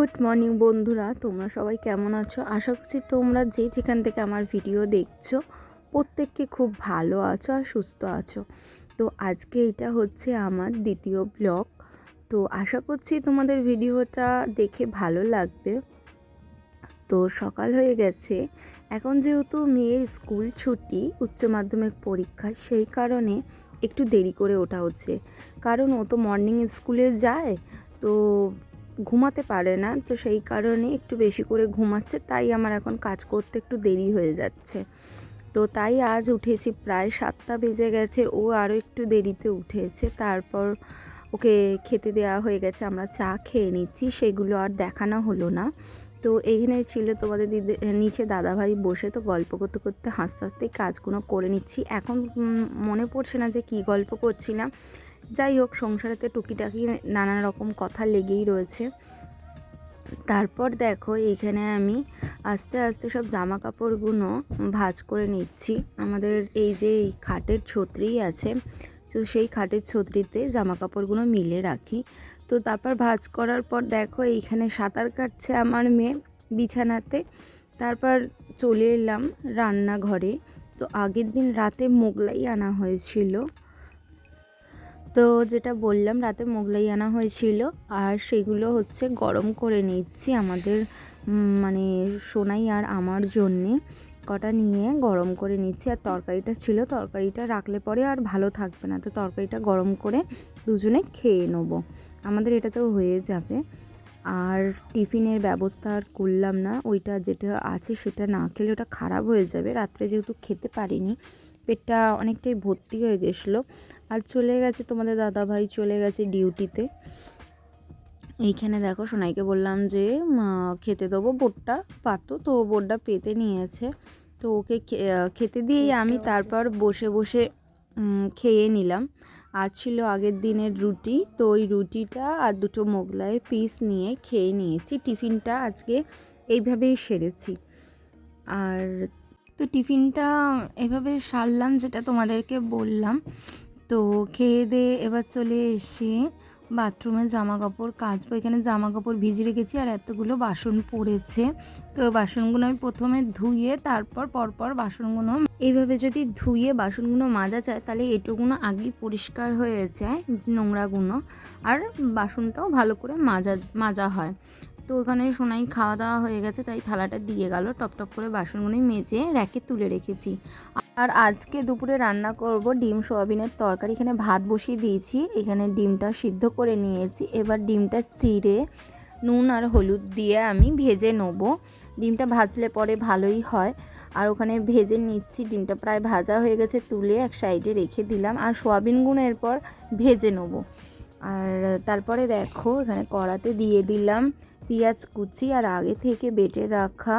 Good morning বন্ধুরা, তোমরা সবাই কেমন আছো? আশা করছি তোমরা যে যেখান থেকে আমার ভিডিও দেখছো প্রত্যেককে খুব ভালো আছো আর সুস্থ আছো। তো আজকে এটা হচ্ছে আমার দ্বিতীয় ব্লগ। তো আশা করছি তোমাদের ভিডিওটা দেখে ভালো লাগবে। তো সকাল হয়ে গেছে, এখন যেহেতু মেয়ের স্কুল ছুটি, উচ্চ মাধ্যমিক পরীক্ষা, সেই কারণে একটু দেরি করে ওঠা হচ্ছে। কারণ ও তো মর্নিং স্কুলে যায়, তো ঘুমাতে পারে না, তো সেই কারণে একটু বেশি করে ঘুমাচ্ছে, তাই আমার এখন কাজ করতে একটু দেরি হয়ে যাচ্ছে। তো তাই আজ উঠেছি প্রায় 7টা বেজে গেছে, ও আরও একটু দেরিতে উঠেছে। তারপর ওকে খেতে দেওয়া হয়ে গেছে, আমরা চা খেয়ে নিচ্ছি, সেগুলো আর দেখানো হলো না। তো এইখানে ছিল তোমাদের নিচে দাদাভাই বসে, তো গল্প করতে করতে হাসতে হাসতেই কাজগুলো করে নিচ্ছি। এখন মনে পড়ছে না যে কী গল্প করছি না। যাই হোক, সংসারেতে টুকিটাকি নানা রকম কথা লেগেই রয়েছে। তারপর দেখো এইখানে আমি আস্তে আস্তে সব জামা কাপড়গুলো ভাঁজ করে নিচ্ছি। আমাদের এই যে এই খাটের ছত্রি আছে, তো সেই খাটের ছত্রিতে জামা কাপড়গুলো মিলে রাখি। তো তারপর ভাঁজ করার পর দেখো এইখানে সাঁতার কাটছে আমার মেয়ে বিছানাতে। তারপর চলে এলাম রান্নাঘরে। তো আগের দিন রাতে মোগলাই আনা হয়েছিল, তো যেটা বললাম রাতে মোগলাই আনা হয়েছিল, আর সেগুলো হচ্ছে গরম করে নিচ্ছি আমাদের মানে সোনাই আর আমার জন্যে কটা নিয়ে গরম করে নিচ্ছি। আর তরকারিটা ছিল, তরকারিটা রাখলে পরে আর ভালো থাকবে না, তো তরকারিটা গরম করে দুজনে খেয়ে নেবো, আমাদের এটাতেও হয়ে যাবে। আর টিফিনের ব্যবস্থা আর করলাম না, ওইটা যেটা আছে সেটা না খেলে ওটা খারাপ হয়ে যাবে। রাত্রে যেহেতু খেতে পারিনি, পেটটা অনেকটাই ভর্তি হয়ে গেছিলো। আর চলে গেছে তোমাদের দাদাভাই, চলে গেছে ডিউটিতে। এইখানে দেখো সোনাইকে বললাম যে খেতে দেবো, বোর্ডটা পাতো, তো বোর্ডটা পেতে নিয়েছে। তো ওকে খেতে দিয়েই আমি তারপর বসে বসে খেয়ে নিলাম। আর ছিল আগের দিনের রুটি, তো ওই রুটিটা আর দুটো মোগলাই পিস নিয়ে খেয়ে নিয়েছি। টিফিনটা আজকে এইভাবেই সেরেছি। আর তো টিফিনটা এভাবে সারলাম, যেটা তোমাদেরকে বললাম। তো খেয়ে দিয়ে এবার চলে এসে বাথরুমে জামা কাপড় কাচবো। এখানে জামা কাপড় ভিজিয়ে রেখেছি আর এতগুলো বাসন পড়েছে, তো বাসনগুলো আমি প্রথমে ধুয়ে তারপর পরপর বাসনগুলো এইভাবে যদি ধুয়ে বাসনগুলো মাজা যায়, তাহলে এটুকুনো আগেই পরিষ্কার হয়ে যায় নোংরাগুলো, আর বাসনটাও ভালো করে মাজা হয়। তো ওখানে সোনাই খাওয়া দাওয়া হয়ে গেছে, তাই থালাটা দিয়ে গেল। টপ টপ করে বাসনগুলো মেজে র্যাকে তুলে রেখেছি। আর আজকে দুপুরে রান্না করব ডিম সোয়াবিনের তরকারি। এখানে ভাত বসিয়ে দিয়েছি, এখানে ডিমটা সিদ্ধ করে নিয়েছি। এবার ডিমটা চিড়ে নুন আর হলুদ দিয়ে আমি ভেজে নেবো। ডিমটা ভাজলে পরে ভালোই হয়। আর ওখানে ভেজে নিচ্ছি, ডিমটা প্রায় ভাজা হয়ে গেছে, তুলে এক সাইডে রেখে দিলাম। আর সোয়াবিনগুলো এরপর ভেজে নেবো। আর তারপরে দেখো এখানে কড়াতে দিয়ে দিলাম পেঁয়াজ কুচি আর আগে থেকে বেটে রাখা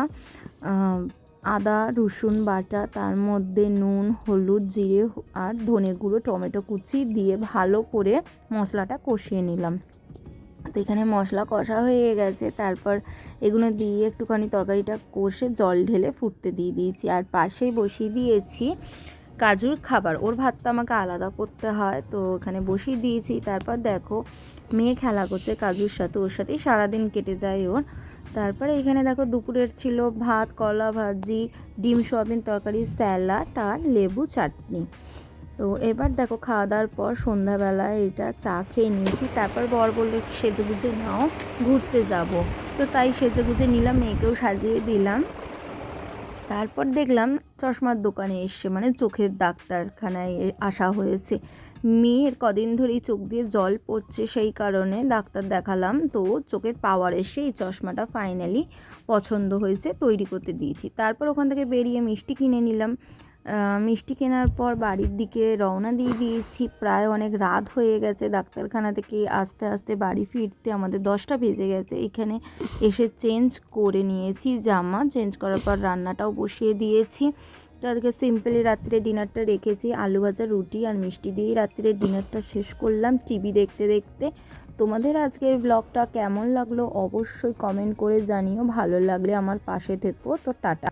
আদা রসুন বাটা, তার মধ্যে নুন হলুদ জিরে আর ধনে গুঁড়ো টমেটো কুচি দিয়ে ভালো করে মশলাটা কষিয়ে নিলাম। তো এখানে মশলা কষা হয়ে গেছে, তারপর এগুলো দিয়ে একটুখানি তরকারিটা কষে জল ঢেলে ফুটতে দিয়ে দিয়েছি। আর পাশেই বসিয়ে দিয়েছি কাজুর খাবার, ওর ভাতটা আমাকে আলাদা করতে হয়, তো এখানে বসিয়ে দিয়েছি। তারপর দেখো মেয়ে খেলা করছে কাজুর সাথে, ওর সাথেই সারাদিন কেটে যায় ওর। তারপরে এখানে দেখো দুপুরের ছিল ভাত, করলা ভাজি, ডিম সোয়াবিন তরকারি, স্যালাড আর লেবু চাটনি। তো এবার দেখো খাওয়া দাওয়ার পর সন্ধ্যাবেলায় এটা চা খেয়ে নিয়েছি। তারপর বর বললো একটু সেজেগুজে নাও, ঘুরতে যাব। তো তাই সেজেগুজে নিলাম, মেয়েকেও সাজিয়ে দিলাম। তারপর দেখলাম চশমার দোকানে এসে, মানে চোখের ডাক্তারখানায় আসা হয়েছে। মেয়ের কদিন ধরেই চোখ দিয়ে জল পড়ছে, সেই কারণে ডাক্তার দেখালাম। তো চোখের পাওয়ার এসে এই চশমাটা ফাইনালি পছন্দ হয়েছে, তৈরি করতে দিয়েছি। তারপর ওখান থেকে বেরিয়ে মিষ্টি কিনে নিলাম। মিষ্টি কেনার পর বাড়ির দিকে রওনা দিয়ে দিয়েছি। প্রায় অনেক রাত হয়ে গেছে, ডাক্তারখানা থেকে আস্তে আস্তে বাড়ি ফিরতে আমাদের 10টা বেজে গেছে। এখানে এসে চেঞ্জ করে নিয়েছি জামা, চেঞ্জ করার পর রান্নাটাও বসিয়ে দিয়েছি। তো আজকে সিম্পলি রাত্রে ডিনারটা রেখেছি, আলু ভাজা রুটি আর মিষ্টি দিয়েই রাত্রে ডিনারটা শেষ করলাম টিভি দেখতে দেখতে। তোমাদের আজকের ব্লগটা কেমন লাগলো অবশ্যই কমেন্ট করে জানিও, ভালো লাগলে আমার পাশে থেকো। তো টাটা।